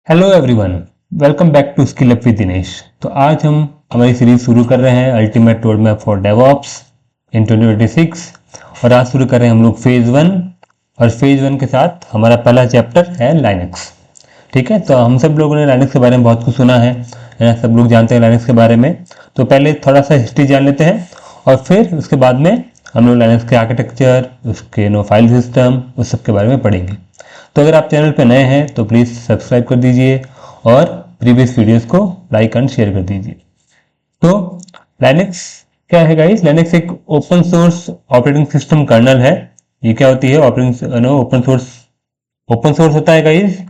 Hello everyone, welcome back to skill up with Dinesh. तो आज हम हमारी सीरीज शुरू कर रहे हैं ultimate road map for DevOps in 2026। और आज शुरू कर रहे हैं हम लोग फेज 1। और फेज 1 के साथ हमारा पहला चैप्टर है लाइनक्स। ठीक है, तो हम सब लोगों ने लाइनक्स के बारे में बहुत कुछ सुना है, सब लोग जानते हैं लाइनक्स के बारे में। तो पहले थोड़ा सा हिस्ट्री जान लेते हैं और फिर उसके बाद में हम लोग लाइनक्स के आर्किटेक्चर, उसके फाइल सिस्टम, उस सब के बारे में पढ़ेंगे। तो अगर आप चैनल पर नए हैं तो प्लीज़ सब्सक्राइब कर दीजिए और प्रीवियस वीडियोस को लाइक एंड शेयर कर दीजिए। तो लाइनक्स क्या है गाइस? लाइनक्स एक open source operating system kernel है। ये क्या होती है? ओपन सोर्स होता है गाइस,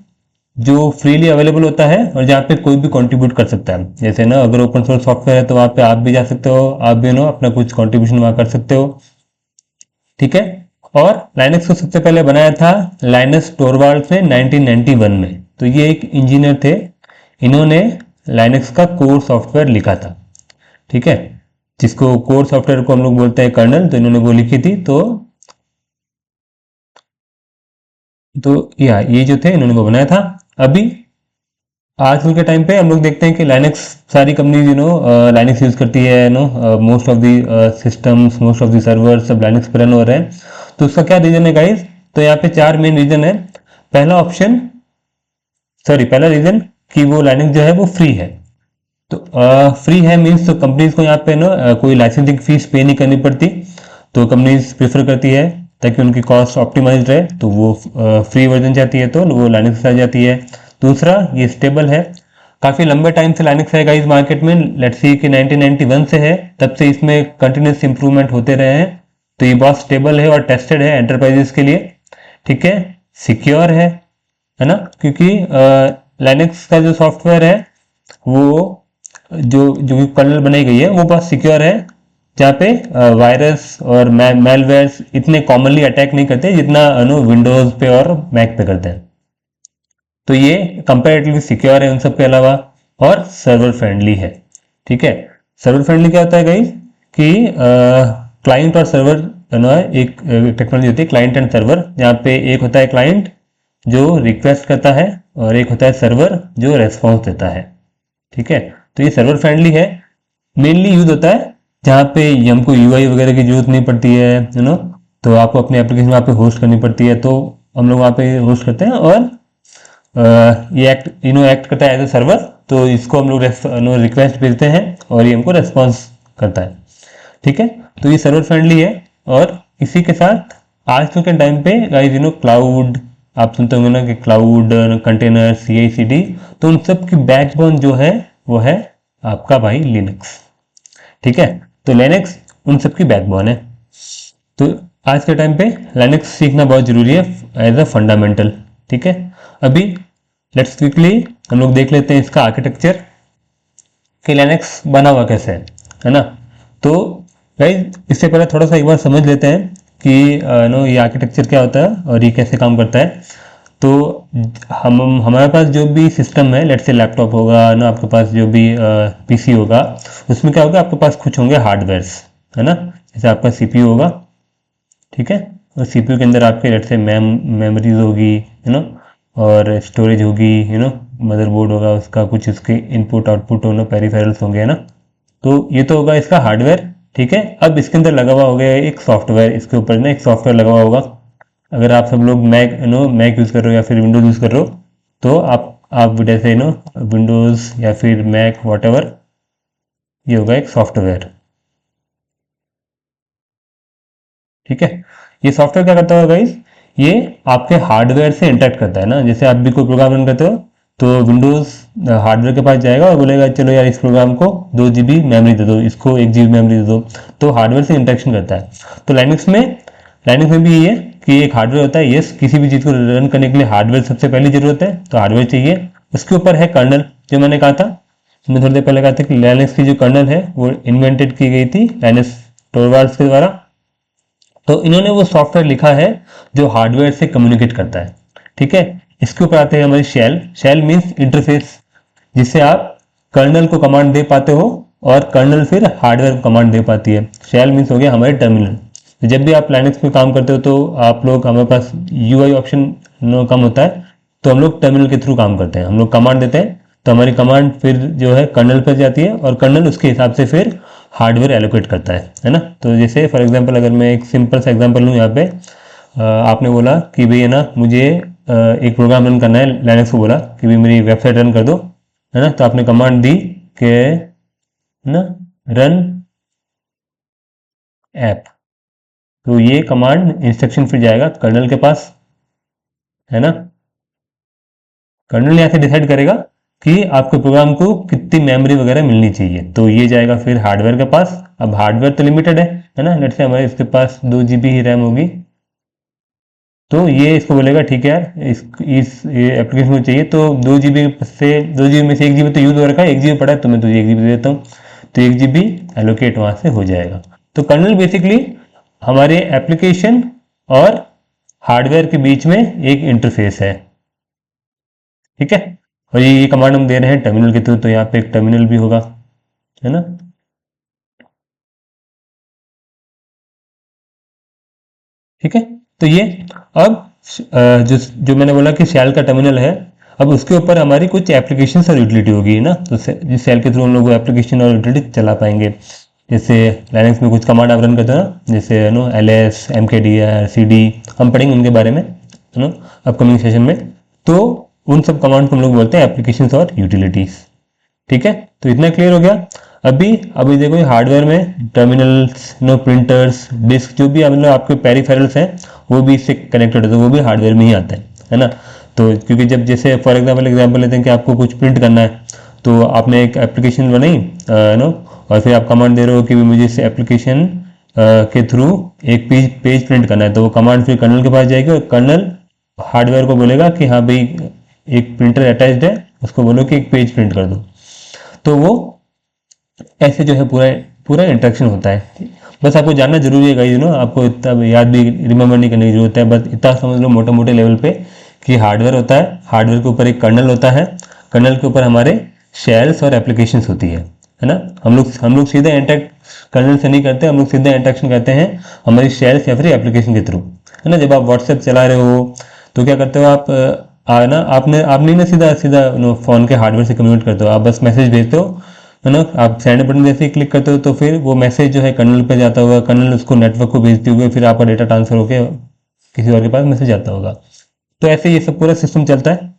जो फ्रीली अवेलेबल होता है और जहाँ पे कोई भी कंट्रीब्यूट कर सकता है। जैसे ना, अगर ओपन सोर्स सॉफ्टवेयर है तो वहाँ पे आप भी जा सकते हो, आप भी अपना कुछ कंट्रीब्यूशन वहाँ कर सकते हो। ठीक है, और लाइनक्स को सबसे पहले बनाया था लाइनस टोरवाल्ड्स ने 1991 में। तो ये एक इंजीनियर थे, इन्होंने लाइनक्स का कोर सॉफ्टवेयर लिखा था। ठीक है, जिसको कोर सॉफ्टवेयर को हम लोग बोलते हैं कर्नल, तो इन्होंने वो लिखी थी। तो ये जो थे इन्होंने वो बनाया था। अभी आजकल के टाइम पे हम लोग देखते हैं कि लाइनक्स सारी कंपनीज लाइनक्स यूज करती है। Most of the systems, most of the server सब लाइनक्स पर रन हो रहे हैं। तो उसका क्या रीजन है गाइस? तो यहाँ पे 4 मेन रीजन है। पहला रीजन कि वो लाइनक्स जो है वो फ्री है। तो फ्री है मीन्स तो कंपनीज को यहाँ पे कोई लाइसेंसिंग फीस पे नहीं करनी पड़ती। तो कंपनीज प्रेफर करती है ताकि उनकी कॉस्ट ऑप्टिमाइज रहे, तो वो फ्री वर्जन चाहती है तो वो लाइनक्स आ जाती है। दूसरा, ये स्टेबल है। काफ़ी लंबे टाइम से लाइनक्स है गाइस मार्केट में। लेट्स सी कि 1991 से है, तब से इसमें कंटिन्यूस इंप्रूवमेंट होते रहे हैं। तो ये बहुत स्टेबल है और टेस्टेड है एंटरप्राइजेस के लिए। ठीक है, सिक्योर है ना, क्योंकि लाइनक्स का जो सॉफ्टवेयर है वो जो कर्नल बनाई गई है वो बहुत सिक्योर है, जहाँ पे वायरस और मेलवेयर्स इतने कॉमनली अटैक नहीं करते जितना विंडोज पे और मैक पे करते हैं। तो ये कंपेरेटिवली सिक्योर है उन सब के अलावा, और सर्वर फ्रेंडली है। ठीक है, सर्वर फ्रेंडली क्या होता है गाइस कि क्लाइंट और सर्वर एक टेक्नोलॉजी होती है, क्लाइंट एंड सर्वर, जहाँ पे एक होता है क्लाइंट जो रिक्वेस्ट करता है और एक होता है सर्वर जो रेस्पॉन्स देता है। ठीक है, तो ये सर्वर फ्रेंडली है। मेनली यूज होता है जहाँ पे हमको यूआई वगैरह की जरूरत नहीं पड़ती है, तो आपको अपनी एप्लीकेशन वहाँ पे होस्ट करनी पड़ती है, तो हम लोग वहाँ पे होस्ट करते हैं। और ये एक्ट करता है एज ए सर्वर, तो इसको हम लोग रिक्वेस्ट भेजते हैं और ये हमको रेस्पॉन्स करता है। ठीक है, तो ये सर्वर फ्रेंडली है। और इसी के साथ आजकल के टाइम पे गाइस क्लाउड, आप सुनते होंगे ना कि क्लाउड कंटेनर CI/CD, तो उन सब की बैकबोन जो है वो है आपका भाई लिनक्स। ठीक है, तो लिनक्स उन सब की बैकबोन है। तो आज के टाइम पे लिनक्स सीखना बहुत जरूरी है एज अ फंडामेंटल। ठीक है, अभी लेट्स क्विकली हम लोग देख लेते हैं इसका आर्किटेक्चर कि लिनक्स बना हुआ कैसे है ना। तो गाइस इससे पहले थोड़ा सा एक बार समझ लेते हैं कि ये आर्किटेक्चर क्या होता है और ये कैसे काम करता है। तो हमारे पास जो भी सिस्टम है, लेट्स से लैपटॉप होगा ना, आपके पास जो भी पीसी होगा, उसमें क्या होगा, आपके पास कुछ होंगे हार्डवेयर्स, है ना। जैसे आपका सीपीयू होगा, ठीक है, और सीपीयू के अंदर आपके लेट्स से मेमोरीज होगी, और स्टोरेज होगी, मदरबोर्ड होगा, उसका कुछ उसके इनपुट आउटपुट पेरिफेरल्स होंगे, है ना। तो ये तो होगा इसका हार्डवेयर। ठीक है, अब इसके अंदर लगा हुआ हो गया एक सॉफ्टवेयर, इसके ऊपर ना एक सॉफ्टवेयर लगा हुआ होगा। अगर आप सब लोग मैक यूज़ कर रहे हो या फिर विंडोज़ यूज़ कर रहे हो, तो आप जैसे विंडोज़ या फिर मैक वॉटेवर, ये होगा एक सॉफ्टवेयर। ठीक है, ये सॉफ्टवेयर क्या करता होगा गाइस, ये आपके हार्डवेयर से इंटरेक्ट करता है ना। जैसे आप भी कोई प्रोग्राम रन करते हो तो विंडोज़ हार्डवेयर के पास जाएगा और बोलेगा चलो यार इस प्रोग्राम को 2 GB मेमोरी दे दो, इसको 1 GB मेमोरी दे दो, तो हार्डवेयर से इंटरेक्शन करता है। तो लाइनक्स में भी ये है कि एक हार्डवेयर होता है। यस, किसी भी चीज़ को रन करने के लिए हार्डवेयर सबसे पहली जरूरत है, तो हार्डवेयर चाहिए। उसके ऊपर है कर्नल, जो मैंने कहा था, मैं थोड़ी देर पहले कहा था कि लाइनक्स की जो कर्नल है वो इन्वेंटेड की गई थी लाइनस टोरवाल्ड्स के द्वारा। तो इन्होंने वो सॉफ्टवेयर लिखा है जो हार्डवेयर से कम्युनिकेट करता है। ठीक है, इसके ऊपर आते हैं हमारी शेल मीन्स इंटरफेस, जिससे आप कर्नल को कमांड दे पाते हो और कर्नल फिर हार्डवेयर को कमांड दे पाती है। शेल मीन्स हो गया हमारे टर्मिनल। जब भी आप लाइनक्स में काम करते हो तो आप लोग, हमारे पास यूआई ऑप्शन कम होता है, तो हम लोग टर्मिनल के थ्रू काम करते हैं, हम लोग कमांड देते हैं तो हमारी कमांड फिर जो है कर्नल पर जाती है और कर्नल उसके हिसाब से फिर हार्डवेयर एलोकेट करता है ना। तो जैसे फॉर एग्जांपल अगर मैं एक सिंपल सा एग्जांपल लूँ यहाँ पे, आपने बोला कि भाई है ना मुझे एक प्रोग्राम रन करना है, लाइनक्स को बोला कि भाई मेरी वेबसाइट रन कर दो, है ना। तो आपने कमांड दी कि ना रन ऐप, तो ये कमांड इंस्ट्रक्शन फिर जाएगा कर्नल के पास, है ना। कर्नल यहाँ से डिसाइड करेगा कि आपके प्रोग्राम को कितनी मेमोरी वगैरह मिलनी चाहिए, तो ये जाएगा फिर हार्डवेयर के पास। अब हार्डवेयर तो लिमिटेड है ना, लेट्स से हमारे इसके पास 2 GB ही रैम होगी, तो ये इसको बोलेगा ठीक है यार इस एप्लीकेशन को चाहिए, तो 2 GB से 2 GB में से 1 GB तो यूज हो रखा है, 1 GB पड़ा है तो मैं तुझे 1 GB दे देता हूँ, तो 1 GB एलोकेट वहां से हो जाएगा। तो कर्नल बेसिकली हमारे एप्लीकेशन और हार्डवेयर के बीच में एक इंटरफेस है, ठीक है। और ये कमांड हम दे रहे हैं टर्मिनल के थ्रू, तो यहाँ पे एक टर्मिनल भी होगा, है ना। ठीक है, तो ये अब जो जो मैंने बोला कि शेल का टर्मिनल है, अब उसके ऊपर हमारी कुछ एप्लीकेशन और यूटिलिटी होगी ना, तो जिस शेल के थ्रू हम लोग एप्लीकेशन और यूटिलिटी चला पाएंगे। जैसे लाइनक्स में कुछ कमांड आप रन करते हो ना, जैसे नो ls mkdir cd, हम पढ़ेंगे उनके बारे में नो अपकमिंग सेशन में। तो उन सब कमांड को हम लोग बोलते हैं एप्लीकेशन और यूटिलिटीज, ठीक है। तो इतना क्लियर हो गया। अभी देखो हार्डवेयर में टर्मिनल्स नो प्रिंटर्स डिस्क जो भी मतलब आपके पेरिफेरल्स हैं वो भी इससे कनेक्टेड होते हैं, वो भी हार्डवेयर में ही आता है ना। तो क्योंकि जब जैसे फॉर एग्जाम्पल लेते हैं कि आपको कुछ प्रिंट करना है, तो आपने एक एप्लीकेशन बनाई नो, और फिर आप कमांड दे रहे हो कि मुझे इस एप्लीकेशन के थ्रू एक पेज प्रिंट करना है, तो वो कमांड फिर कर्नल के पास जाएगी और कर्नल हार्डवेयर को बोलेगा कि हाँ भाई एक प्रिंटर अटैच्ड है, उसको बोलो कि एक पेज प्रिंट कर दो। तो वो ऐसे जो है पूरा पूरा इंटरेक्शन होता है। बस आपको जानना जरूरी है गाइस, आपको इतना याद भी रिमेंबर नहीं करने की जरूरत है, बस इतना समझ लो मोटे मोटे लेवल पे कि हार्डवेयर होता है, हार्डवेयर के ऊपर एक कर्नल होता है, कर्नल के ऊपर हमारे शेल्स और एप्लीकेशंस होती है ना। हम लोग सीधे इंटरेक्ट कर्नल से नहीं करते, हम लोग सीधे इंटरेक्शन करते हैं हमारी शेल्स या फिर एप्लीकेशन के थ्रू, है ना। जब आप व्हाट्सएप चला रहे हो तो क्या करते हो आप ना आपने ना सीधा सीधा फोन के हार्डवेयर से कम्युनिकेट करते हो, आप बस मैसेज भेजते हो, है ना। आप सेंड बटन जैसे ही क्लिक करते हो तो फिर वो मैसेज जो है कर्नल पे जाता होगा, कर्नल उसको नेटवर्क को भेजते हुए फिर आपका डेटा ट्रांसफर होकर किसी और के पास मैसेज आता होगा। तो ऐसे ये सब पूरा सिस्टम चलता है,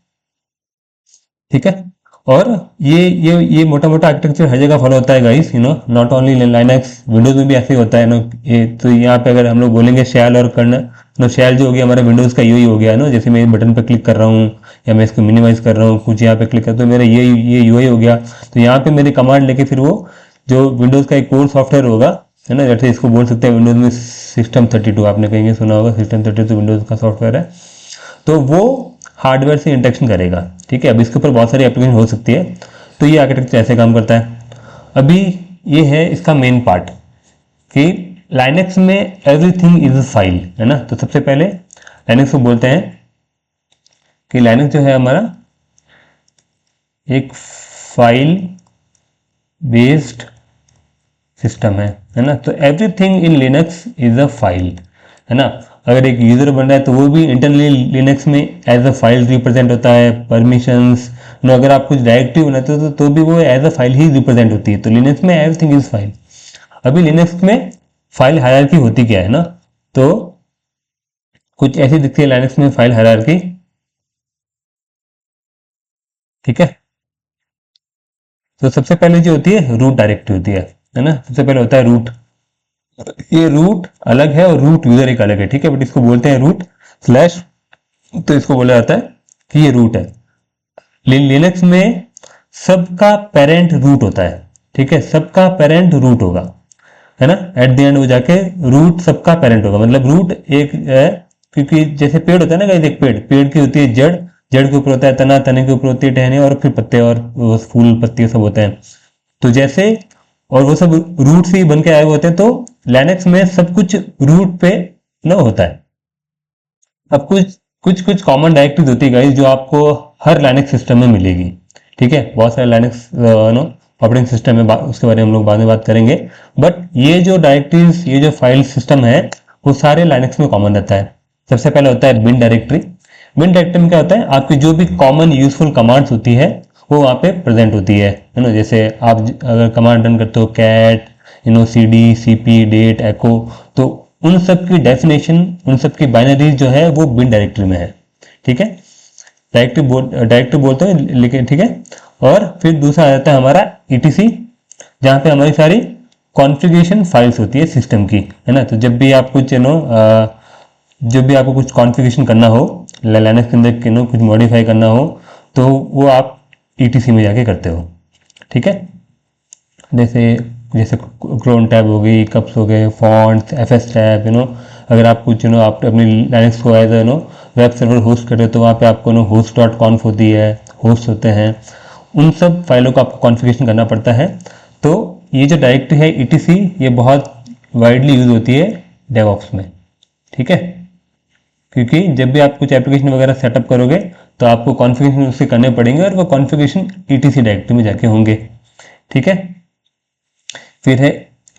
ठीक है। और ये मोटा मोटा आर्किटेक्चर हर जगह फॉलो होता है guys, not only Linux, Windows में भी ऐसे ही होता है ना। ये तो यहाँ पे अगर हम लोग बोलेंगे शैल और कर्नल, शैल जो हो गया हमारा विंडोज का यूआई हो गया ना, जैसे मैं बटन पे क्लिक कर रहा हूँ या मैं इसको मिनिमाइज कर रहा हूँ, कुछ यहाँ पे क्लिक कर तो मेरा ये यूआई हो गया। तो यहाँ पे मेरी कमांड लेके फिर वो जो विंडोज का एक कोर सॉफ्टवेयर होगा, है ना, जैसे इसको बोल सकते हैं विंडोज में System32, आपने कहीं सुना होगा System32 विंडोज का सॉफ्टवेयर है, तो वो हार्डवेयर से इंटरेक्शन करेगा, ठीक है। अब इसके ऊपर बहुत सारी एप्लीकेशन हो सकती है, तो ये आर्किटेक्चर ऐसे काम करता है। अभी ये है इसका मेन पार्ट कि लाइनक्स में एवरीथिंग इज अ फाइल, है ना। तो सबसे पहले लाइनक्स को बोलते हैं कि लाइनक्स जो है हमारा एक फाइल बेस्ड सिस्टम है ना। तो everything in Linux is a file, है ना। अगर एक यूजर बन रहा है तो वो भी इंटरनली लिनक्स में एज अ फाइल रिप्रेजेंट होता है, परमिशंस नो, अगर आप कुछ डायरेक्टरी बनाते हो तो भी वो एज अ फाइल ही रिप्रेजेंट होती है। तो लिनक्स में एवरीथिंग इज फाइल। अभी लिनक्स में फाइल हायरार्की होती क्या है ना, तो कुछ ऐसी दिखती है लिनक्स में फाइल हायरार्की, ठीक है। तो सबसे पहले जो होती है रूट डायरेक्टरी होती है ना। सबसे पहले होता है रूट, ये रूट अलग है और रूट यूजर एक अलग है, ठीक है, बट इसको बोलते हैं रूट स्लैश, तो इसको बोला जाता है कि ये रूट है। लिनक्स में सबका पेरेंट रूट होता है, ठीक है, सबका पेरेंट रूट होगा, है ना। एट द एंड वो जाके रूट सबका पेरेंट होगा, मतलब रूट एक है, क्योंकि जैसे पेड़ होता है ना गाइस, एक पेड़ की होती है जड़, जड़ के ऊपर होता है तना, तने के ऊपर होती है टहनी और फिर पत्ते और वो फूल पत्ती सब होते हैं। तो जैसे और वो सब रूट से ही बन के आए हुए होते हैं, तो लिनक्स में सब कुछ रूट पे न होता है। अब कुछ कॉमन डायरेक्टरीज होती है गाइस जो आपको हर लाइनक्स सिस्टम में मिलेगी, ठीक है। बहुत सारे लाइनक्स ऑपरेटिंग सिस्टम है, उसके बारे में हम लोग बाद में बात करेंगे, बट ये जो डायरेक्टरीज, ये जो फाइल सिस्टम है वो सारे लाइनक्स में कॉमन रहता है। सबसे पहले होता है बिन डायरेक्टरी। बिन डायरेक्टरी में क्या होता है, आपकी जो भी कॉमन यूजफुल कमांड्स होती है वो वहाँ पे प्रेजेंट होती है ना। जैसे आप अगर कमांड रन करते हो कैट cd cp डेट एको, तो उन सब की डेफिनेशन, उन सब की बाइनरीज जो है वो बिन डायरेक्टरी में है। ठीक है, डायरेक्टरी बोलते हैं लेकिन, ठीक है। और फिर दूसरा आ जाता है हमारा etc, जहाँ पे हमारी सारी कॉन्फ़िगरेशन फाइल्स होती है सिस्टम की, है ना। तो जब भी आप कुछ जब भी आपको कुछ कॉन्फ़िगरेशन करना हो लिनक्स के अंदर, कुछ मॉडिफाई करना हो, तो वो आप etc में जाके करते हो। ठीक है, जैसे जैसे क्रोन टैब हो गई, कप्स हो गए, फॉन्ट्स, एफएस टैब, अगर आप कुछ आप अपनी लिनक्स को एज वेब सर्वर होस्ट कर रहे हो, तो वहाँ पे आपको होस्ट डॉट कॉन्फ होती है, होस्ट होते हैं, उन सब फाइलों को आपको कॉन्फ़िगरेशन करना पड़ता है। तो ये जो डायरेक्टरी है etc, ये बहुत वाइडली यूज होती है डेवऑप्स में। ठीक है, क्योंकि जब भी आप कुछ एप्लीकेशन वगैरह सेटअप करोगे तो आपको कॉन्फ़िगरेशन उससे करने पड़ेंगे, और वो कॉन्फ़िगरेशन etc डायरेक्टरी में जाके होंगे। ठीक है, फिर है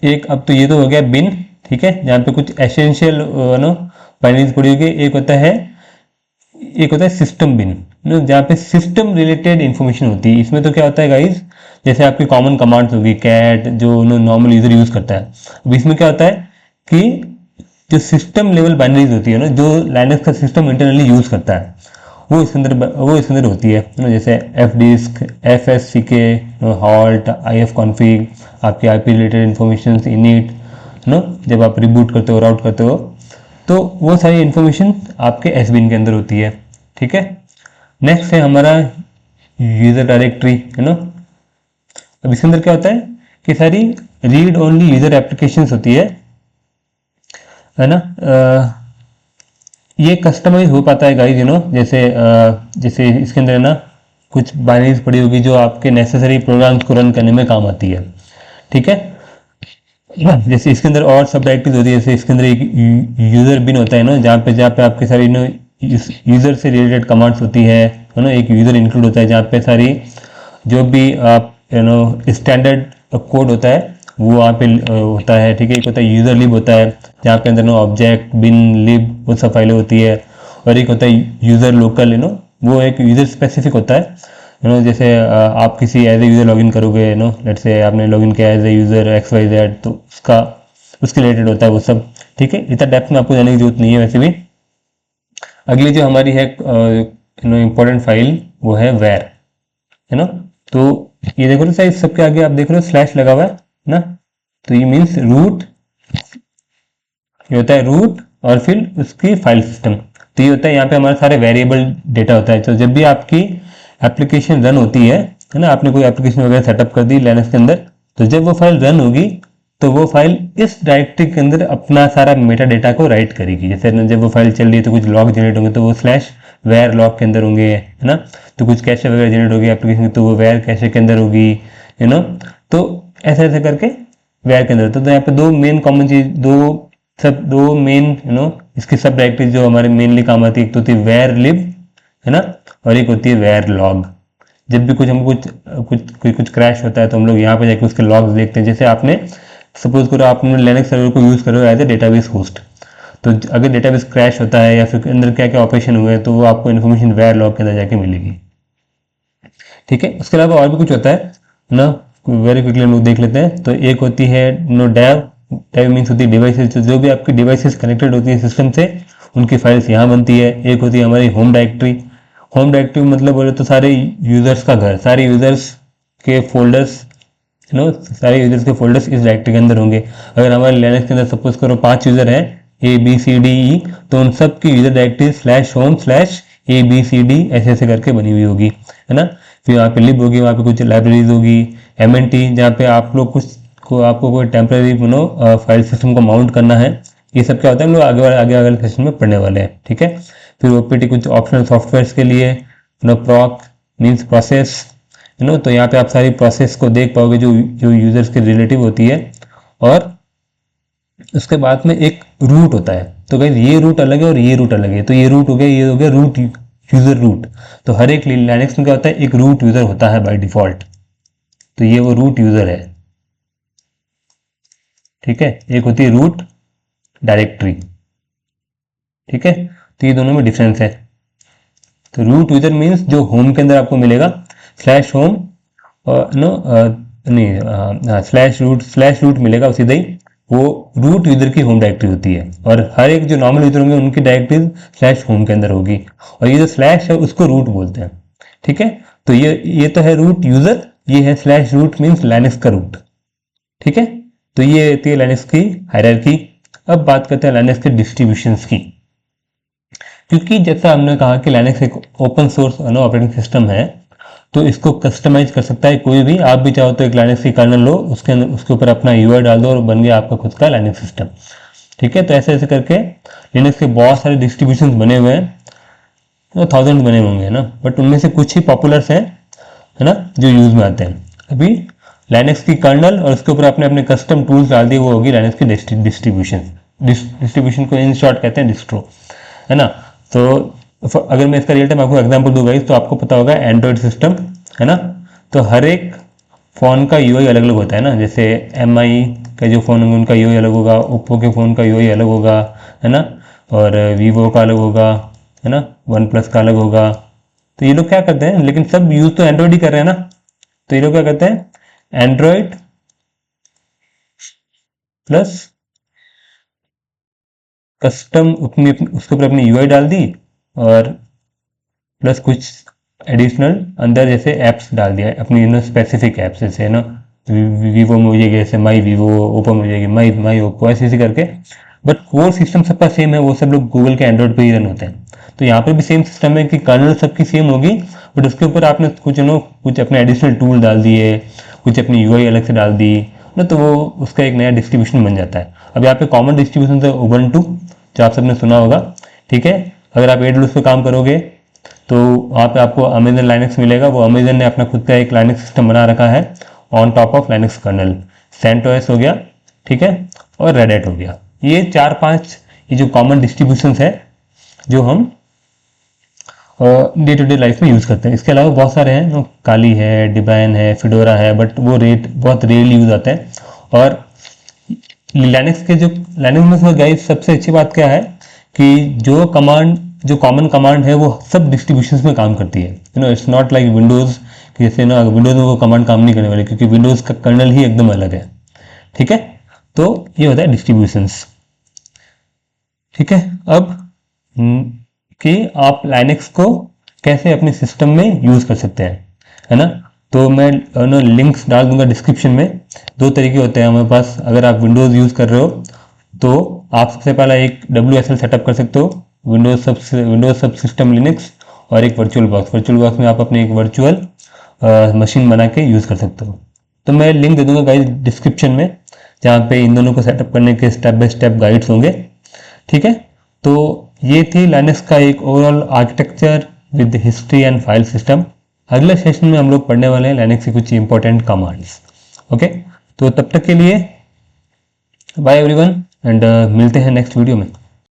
एक, अब तो ये तो हो गया बिन, ठीक है, जहाँ पे कुछ एसेंशियल बाइनरीज पड़ी होगी। एक होता है सिस्टम बिन, जहाँ पे सिस्टम रिलेटेड इंफॉर्मेशन होती है। इसमें तो क्या होता है गाइज, जैसे आपकी कॉमन कमांड्स होगी कैट, जो नॉर्मल यूजर यूज करता है। अब इसमें क्या होता है कि जो सिस्टम लेवल बाइनरीज होती है जो लाइनक्स का सिस्टम इंटरनली यूज करता है, वो इसके अंदर होती है जैसे F disk, F S C K, halt, I F config, आपकी I P related information, init, जब आप रिबूट करते हो, राउट करते हो, तो वो सारी इन्फॉर्मेशन आपके एस बिन के अंदर होती है। ठीक है, नेक्स्ट है हमारा यूजर डायरेक्टरी, है ना। अब इसके अंदर क्या होता है कि सारी रीड ओनली यूजर एप्लीकेशंस होती है ना। ये कस्टमाइज हो पाता है गाइज, जैसे इसके अंदर है ना कुछ बाइनरीज पड़ी होगी जो आपके नेसेसरी प्रोग्राम्स को रन करने में काम आती है। ठीक है, जैसे इसके अंदर और सब डायरेक्टरीज होती है, जैसे इसके अंदर एक यूजर बिन होता है ना, जहाँ पे आपके सारी यूजर से रिलेटेड कमांड्स होती है ना। एक यूजर इंक्लूड होता है जहाँ पे सारी जो भी आप स्टैंडर्ड कोड होता है वो वहाँ पे होता है। ठीक है, एक होता है यूजर लिब होता है, जहाँ पे अंदर ऑब्जेक्ट बिन लिब वो सब फाइलें होती है। और एक होता है यूजर लोकल, वो एक यूजर स्पेसिफिक होता है। जैसे आप किसी एज ए यूजर लॉगिन करोगे, लेट्स से आपने लॉगिन किया एज ए यूजर XYZ, तो उसके रिलेटेड होता है वो सब। ठीक है, इतना डेप्थ में आपको जाने की जरूरत नहीं है वैसे भी। अगली जो हमारी है इम्पोर्टेंट फाइल, वो है वेर, है ना। तो ये देखो तो सबके आगे आप देख रहे हो स्लैश लगा हुआ है ना, तो ये मीन्स रूट, ये होता है रूट और फिर उसकी फाइल सिस्टम। तो ये होता है यहाँ पे हमारे सारे वेरिएबल डेटा होता है। तो जब भी आपकी एप्लीकेशन रन होती है ना, आपने कोई एप्लीकेशन वगैरह सेटअप कर दी लिनक्स के अंदर, तो जब वो फाइल रन होगी तो वो फाइल इस डायरेक्टरी के अंदर अपना सारा मेटा डेटा को राइट करेगी। जैसे जब वो फाइल चल रही है तो कुछ लॉग जनरेट होंगे तो वो स्लैश वेयर लॉग के अंदर होंगे, है ना। तो कुछ कैशे वगैरह जनरेट होगी एप्लीकेशन तो वो वेयर कैशे के अंदर होगी, तो ऐसे ऐसे करके वेयर के अंदर। तो यहाँ पे दो मेन कॉमन चीज, दो मेन इसकी सब डायरेक्टरी जो हमारे मेनली काम आती है, एक तो होती है वेयर लिब, है ना, और एक होती है वेयर लॉग। जब भी कुछ क्रैश होता है तो हम लोग यहाँ पे जाके उसके लॉग्स देखते हैं। जैसे आपने सपोज करो आपने लिनक्स सर्वर को यूज करो एज ए डेटाबेस होस्ट, तो अगर डेटाबेस क्रैश होता है या फिर अंदर क्या क्या ऑपरेशन हुए तो वो आपको इन्फॉर्मेशन वेयर लॉग के अंदर जाके मिलेगी। ठीक है, उसके अलावा और भी कुछ होता है ना, वेरी क्विकली हम लोग देख लेते हैं। तो एक होती है डेव मीन्स होती है डिवाइसेस, जो भी आपकी डिवाइसेस कनेक्टेड होती है सिस्टम से उनकी फाइल्स यहाँ बनती है। एक होती है हमारी होम डायरेक्टरी। होम डायरेक्टरी मतलब बोले तो सारे यूजर्स का घर, सारे यूजर्स के फोल्डर्स, सारे यूजर्स के फोल्डर्स इस डायरेक्टरी के अंदर होंगे। अगर हमारे लिनक्स के अंदर सपोज करो 5 यूजर हैं ABCDE, तो उन सब की यूजर डायरेक्टरी /home/ABCD ऐसे ऐसे करके बनी हुई होगी, है ना। फिर वहाँ पे लिब होगी, वहाँ पे कुछ लाइब्रेरीज होगी, MNT जहाँ पे आप लोग आपको कोई टेम्पररी फाइल सिस्टम को माउंट करना है। ये सब क्या होता है हम लोग आगे वाले सेशन में पढ़ने वाले हैं। ठीक है, फिर OPT कुछ ऑप्शनल सॉफ्टवेयर के लिए, प्रॉक मीन्स प्रोसेस, तो यहाँ पे आप सारी प्रोसेस को देख पाओगे जो यूजर्स के रिलेटिव होती है। और उसके बाद में एक रूट होता है, तो गाइस ये रूट अलग है और ये रूट अलग है। तो ये रूट हो गया, ये हो गया रूट, यूजर रूट। तो हर एक लिनक्स में क्या होता है, एक रूट यूजर होता है बाय डिफॉल्ट, तो ये वो रूट यूजर है। ठीक है, एक होती है रूट डायरेक्टरी। ठीक है, तो ये दोनों में डिफरेंस है। तो रूट यूजर मीन्स जो होम के अंदर आपको मिलेगा स्लैश होम नहीं स्लैश रूट मिलेगा सीधा ही, वो रूट यूजर की होम डायरेक्टरी होती है। और हर एक जो नॉर्मल यूजर होंगे उनकी डायरेक्टरी स्लैश होम के अंदर होगी, और ये जो स्लैश है उसको रूट बोलते हैं। ठीक है, तो ये तो है रूट यूजर, ये है स्लैश रूट मीन्स लाइनक्स का रूट। ठीक है, तो ये होती है लाइनक्स की हायरार्की। अब बात करते हैं लाइनक्स के डिस्ट्रीब्यूशंस की, क्योंकि जैसा हमने कहा कि लाइनक्स एक ओपन सोर्स ऑपरेटिंग सिस्टम है, तो इसको कस्टमाइज कर सकता है कोई भी। आप भी चाहो तो एक लाइनक्स की कर्नल लो, उसके अंदर उसके ऊपर अपना यूआई डाल दो और बन गया आपका खुद का लाइनक्स सिस्टम। ठीक है, तो ऐसे ऐसे करके लिनक्स के बहुत सारे डिस्ट्रीब्यूशन बने हुए हैं, तो 1000 बने होंगे ना, बट उनमें से कुछ ही पॉपुलर्स हैं, है ना, जो यूज में आते हैं। अभी लाइनक्स की कर्नल और उसके ऊपर अपने अपने कस्टम टूल्स डाल दिए, वो होगी लाइनक्स की डिस्ट्रीब्यूशन को इन शॉर्ट कहते हैं डिस्ट्रो, है ना। तो अगर मैं इसका रियल टाइम आपको एग्जांपल दूंगा तो आपको पता होगा एंड्रॉयड सिस्टम, है ना, तो हर एक फ़ोन का यूआई अलग अलग होता है ना। जैसे एमआई के जो फ़ोन होंगे उनका यूआई अलग होगा, ओप्पो के फ़ोन का यूआई अलग होगा, है ना, और वीवो का अलग होगा, है ना, वन प्लस का अलग होगा। तो ये लोग क्या करते हैं, लेकिन सब यूज तो एंड्रॉयड ही कर रहे हैं ना, तो ये लोग क्या करते हैं, एंड्रॉयड प्लस कस्टम अपनी उसके ऊपर अपनी यूआई डाल दी, और प्लस कुछ एडिशनल अंदर जैसे एप्स डाल दिया अपनी स्पेसिफिक एप्स, जैसे ना वीवो में हो जाएगी जैसे माई वीवो, ओप्पो में हो जाएगी माई माई ओप्पो, ऐसे ऐसे करके। बट कोर सिस्टम सबका सेम है, वो सब लोग गूगल के एंड्रॉयड पे ही रन होते हैं। तो यहाँ पर भी सेम सिस्टम है कि कर्नल सबकी सेम होगी, बट उसके ऊपर आपने कुछ अपने एडिशनल टूल डाल दिए, कुछ अपनी यूआई अलग से डाल दी ना, तो वो उसका एक नया डिस्ट्रीब्यूशन बन जाता है। अब यहाँ पे कॉमन डिस्ट्रीब्यूशन है उबंटू, जो आप सबने सुना होगा। ठीक है, अगर आप AWS पे काम करोगे तो वहाँ पे आपको अमेजन लाइनक्स मिलेगा। वो अमेजन ने अपना खुद का एक लाइनक्स सिस्टम बना रखा है on top of Linux kernel. CentOS हो गया, ठीक है, और रेड हैट हो गया। ये 4-5 ये जो कॉमन डिस्ट्रीब्यूशंस है जो हम डे टू डे लाइफ में यूज़ करते हैं। इसके अलावा बहुत सारे हैं, काली है, डिबाइन है, फिडोरा है, बट वो बहुत रेयरली यूज आते हैं। और लाइनक्स के जो लाइनक्स में गाइस सबसे अच्छी बात क्या है कि जो कॉमन कमांड है वो सब डिस्ट्रीब्यूशंस में काम करती है। इट्स नॉट लाइक विंडोज़ कि जैसे ना विंडोज़ में वो कमांड काम नहीं करने वाले, क्योंकि विंडोज़ का कर्नल ही एकदम अलग है। ठीक है, तो ये होता है डिस्ट्रीब्यूशंस। ठीक है, अब कि आप लाइनक्स को कैसे अपने सिस्टम में यूज़ कर सकते हैं, है ना। तो मैं लिंक्स डाल दूंगा डिस्क्रिप्शन में। 2 तरीके होते हैं हमारे पास। अगर आप विंडोज़ यूज़ कर रहे हो तो आप सबसे पहला एक WSL सेटअप कर सकते हो, विंडोज सब सिस्टम लिनक्स, और एक वर्चुअल बॉक्स में आप अपने एक वर्चुअल मशीन बना के यूज़ कर सकते हो। तो मैं लिंक दे दूंगा गाइस डिस्क्रिप्शन में, जहाँ पे इन दोनों को सेटअप करने के स्टेप बाय स्टेप गाइड्स होंगे। ठीक है, तो ये थी लाइनक्स का एक overall architecture with history and file system. अगले सेशन में हम लोग पढ़ने वाले हैं लाइनक्स की कुछ इंपॉर्टेंट कमांड्स। ओके, तो तब तक के लिए बाय एवरीवन, एंड मिलते हैं नेक्स्ट वीडियो में।